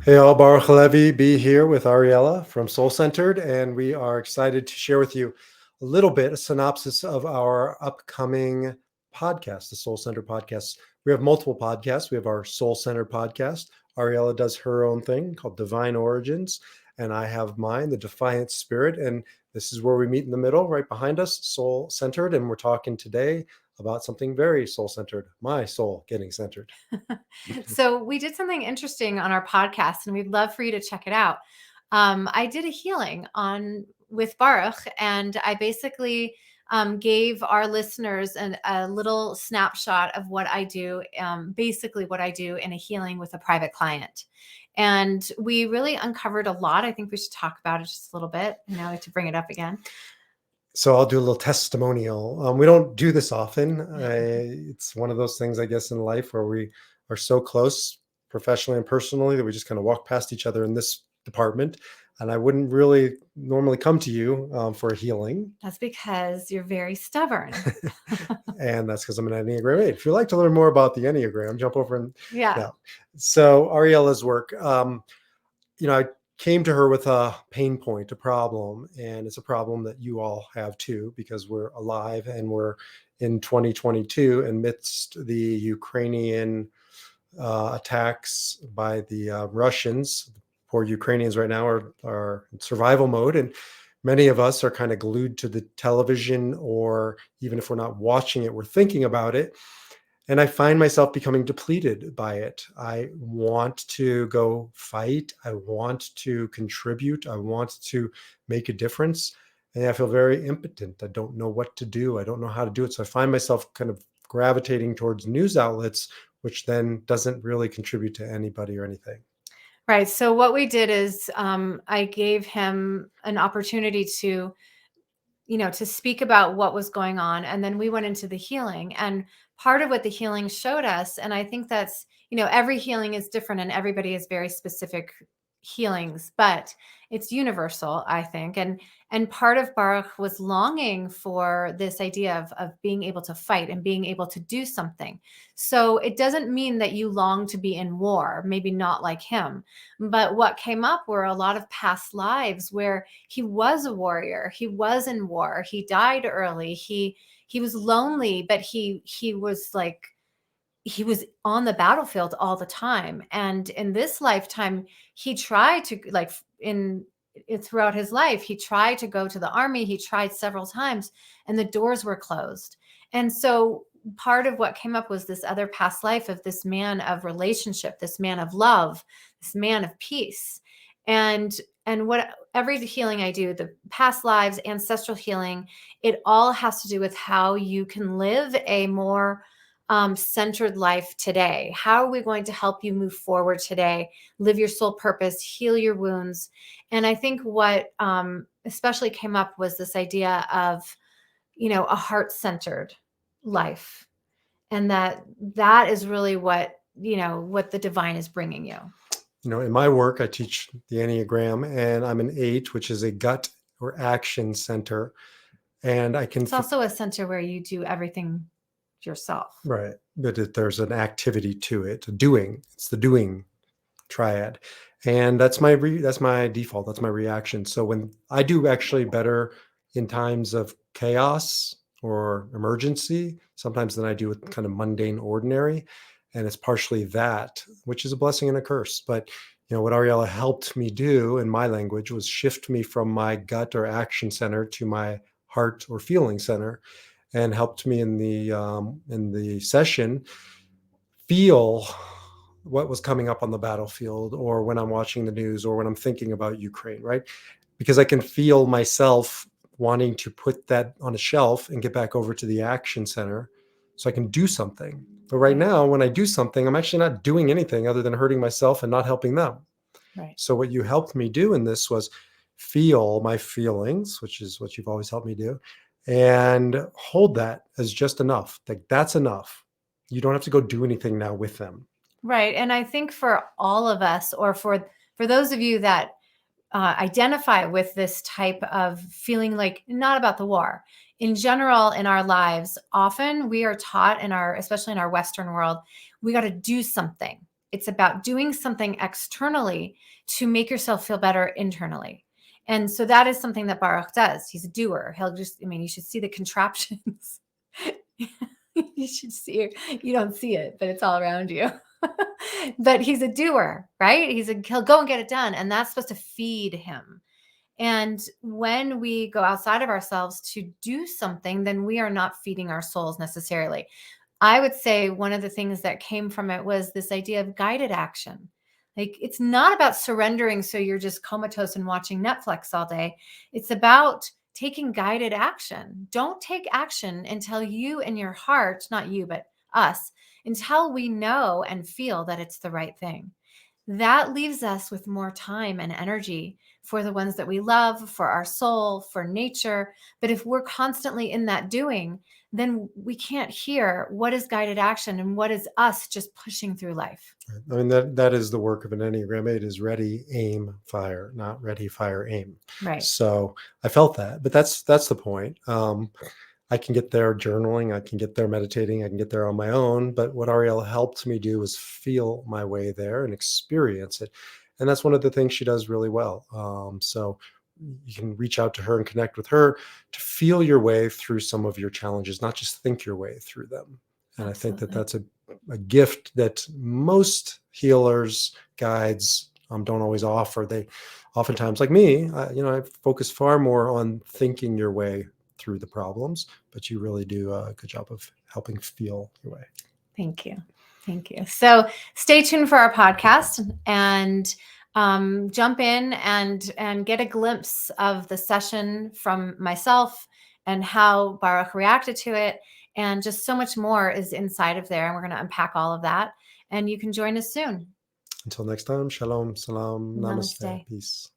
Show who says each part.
Speaker 1: Hey all, Baruch Levi, B here with Ariela from Soul Centered, and we are excited to share with you a little bit, a synopsis of our upcoming podcast, the Soul Centered podcast. We have multiple podcasts. We have our Soul Centered podcast. Ariela does her own thing called Divine Origins, and I have mine, The Defiant Spirit, and this is where we meet in the middle, right behind us, Soul Centered, and we're talking today about something very soul-centered, my soul getting centered.
Speaker 2: So we did something interesting on our podcast, and we'd love for you to check it out. I did a healing with Baruch, and I basically gave our listeners a little snapshot of what I do, basically what I do in a healing with a private client. And we really uncovered a lot. I think we should talk about it just a little bit, to bring it up again.
Speaker 1: So I'll do a little testimonial. We don't do this often. It's one of those things, I guess, in life where we are so close professionally and personally that we just kind of walk past each other in this department. And I wouldn't really normally come to you for a healing.
Speaker 2: That's because you're very stubborn.
Speaker 1: And that's because I'm an Enneagram 8. If you'd like to learn more about the Enneagram, jump over and
Speaker 2: Yeah.
Speaker 1: So Ariela's work, I came to her with a pain point, a problem, and it's a problem that you all have too, because we're alive and we're in 2022 amidst the Ukrainian attacks by the Russians. Poor Ukrainians right now are in survival mode, and many of us are kind of glued to the television, or even if we're not watching it, we're thinking about it. And I find myself becoming depleted by it. I want to go fight. I want to contribute. I want to make a difference. And I feel very impotent. I don't know what to do. I don't know how to do it. So I find myself kind of gravitating towards news outlets, which then doesn't really contribute to anybody or anything.
Speaker 2: Right. So what we did is I gave him an opportunity to speak about what was going on. And then we went into the healing. And part of what the healing showed us, and I think that's, every healing is different and everybody has very specific healings, but it's universal, I think. And part of Baruch was longing for this idea of being able to fight and being able to do something. So it doesn't mean that you long to be in war, maybe not like him. But what came up were a lot of past lives where he was a warrior. He was in war. He died early. He was lonely, but he was like, he was on the battlefield all the time. And in this lifetime, he tried to, throughout his life, he tried to go to the army. He tried several times and the doors were closed. And so part of what came up was this other past life of this man of relationship, this man of love, this man of peace. And what every healing I do, the past lives, ancestral healing, it all has to do with how you can live a more centered life today. How are we going to help you move forward today, live your soul purpose, heal your wounds? And I think what especially came up was this idea of, a heart-centered life. And that is really what the divine is bringing you.
Speaker 1: In my work, I teach the Enneagram, and I'm an 8, which is a gut or action center. And
Speaker 2: it's also a center where you do everything yourself.
Speaker 1: Right. But there's an activity to it, doing. It's the doing triad. And that's my default. That's my reaction. So when I do actually better in times of chaos or emergency, sometimes than I do with kind of mundane ordinary. And it's partially that, which is a blessing and a curse. But what Ariela helped me do in my language was shift me from my gut or action center to my heart or feeling center, and helped me in the session feel what was coming up on the battlefield, or when I'm watching the news, or when I'm thinking about Ukraine, right? Because I can feel myself wanting to put that on a shelf and get back over to the action center so I can do something. But right now, when I do something, I'm actually not doing anything other than hurting myself and not helping them.
Speaker 2: Right.
Speaker 1: So what you helped me do in this was feel my feelings, which is what you've always helped me do, and hold that as just enough. Like, that's enough. You don't have to go do anything now with them.
Speaker 2: Right. And I think for all of us, or for those of you that identify with this type of feeling, like not about the war in general in our lives, often we are taught especially in our Western world, we got to do something It's about doing something externally to make yourself feel better internally. And so that is something that Baruch does. He's a doer. He'll just, I mean, you should see the contraptions. You should see it. You don't see it, but it's all around you. But he's a doer, right? He'll go and get it done. And that's supposed to feed him. And when we go outside of ourselves to do something, then we are not feeding our souls necessarily. I would say one of the things that came from it was this idea of guided action. Like, it's not about surrendering so you're just comatose and watching Netflix all day. It's about taking guided action. Don't take action until you in your heart, not you, but us, until we know and feel that it's the right thing. That leaves us with more time and energy for the ones that we love, for our soul, for nature. But if we're constantly in that doing, then we can't hear what is guided action and what is us just pushing through life.
Speaker 1: I mean, that is the work of an Enneagram 8 is ready, aim, fire, not ready, fire, aim.
Speaker 2: Right.
Speaker 1: So I felt that, but that's the point. I can get there journaling, I can get there meditating, I can get there on my own. But what Ariel helped me do was feel my way there and experience it. And that's one of the things she does really well. So you can reach out to her and connect with her to feel your way through some of your challenges, not just think your way through them. And I think that that's a gift that most healers, guides don't always offer. They oftentimes, like me, I focus far more on thinking your way through the problems, but you really do a good job of helping feel your way.
Speaker 2: Thank you. Thank you. So stay tuned for our podcast and jump in and get a glimpse of the session from myself and how Baruch reacted to it. And just so much more is inside of there. And we're going to unpack all of that. And you can join us soon.
Speaker 1: Until next time, shalom, salam, namaste,
Speaker 2: Namaste.
Speaker 1: peace.